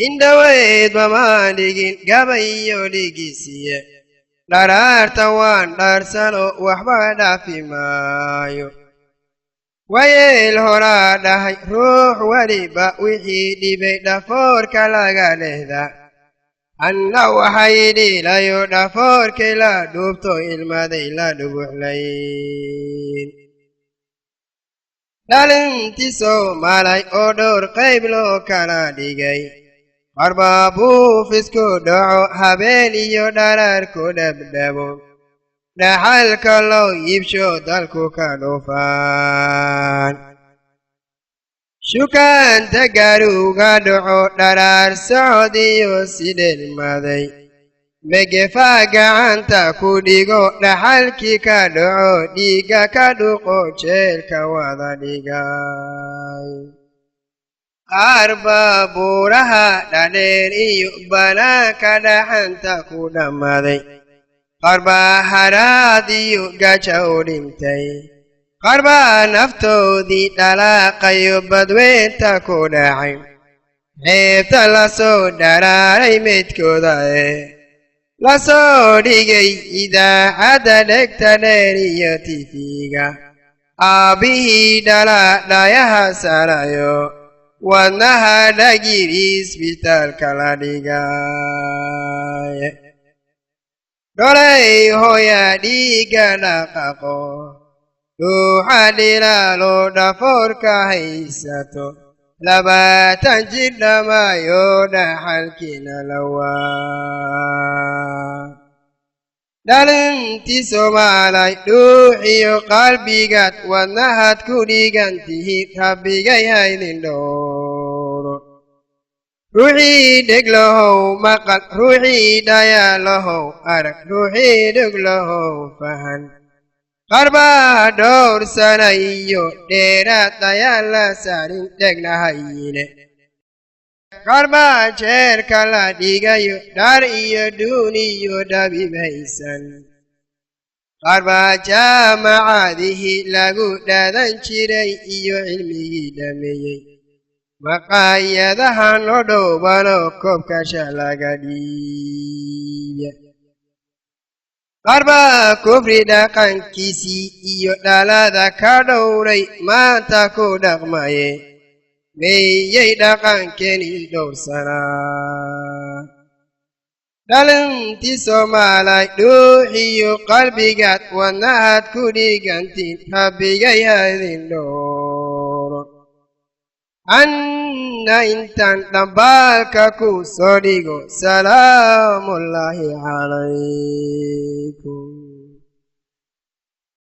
Indaweed mamaanigin gabayo dhigisiye dharaarta waan dhaarsano waxba dhaafi maayo wayeel horaa dhahay ruux waliba wixii dhibay dhafoorka laga lehda anna waxay dhiilayo dhafoorkay la dhuubto ilmaday la dhubuxlayn dhalintii Soomaalay oo dhowr qayb loo kala dhigay qarba buufisku dhaco habeen iyo dharaar ku dhabdhabo dhaxalka loo iibsho dalku ka dhufaan shukaanta garuga dhaco dharaar socod iyo sidhelmaday megefa gacanta ku dhigo dhaxalkii ka dhaco dhiiga ka dhuqo jeelka wada dhigay arba buuraha dhadheer iyo banaanka dhaxanta ku dhammaday qarba haraad iyo gaja u dhintay qarba naftoodii dhalaaqayo badweynta ku dhacay xeebta la soo dharaaray meydkooda la soo dhigay idaacadda dhegta dheer iyo tifiga aabbihii dhala dhayaha sarayo wadnaha dhagir isbitaalka la dhigay dholay hooya dhiiga dhaqaqo dhuuxa dhilaalo dhafoorka haysato 20 jir dhamaayo dhaxalkiina la waa dhalintii Soomaalay dhuuxiyo qalbigaad wadnahaad ku dhigan tihiin rabbigay haydin dhowro ruuxii dheg lahow maqal ruuxii dhayaa lahow arag ruuxii dheg lahow fahan qarba dhowr sana iyo dheeraad dhayaa la saarin dhegnahayine qarba jeerka la dhigayo dhar iyo duun iyo dhabib haysan qarba jaamacadihii lagu dhaadan jiray iyo cilmigii dhameeyey maqaayadaha noo dhowbano koobkasha laga dhiiya qarba kufri dhaqankiisii iyo dhalada ka dhowray maanta ku dhaqmaye meeyay dhaqankeeni dhowrsanaa dhalintii Soomaalay dhuuxiyo qalbigaad wadnahaad ku dhigantiin rabbigay haydin dhowro anna intaan dhambaalka ku soo dhigo salaamullaahi calaykum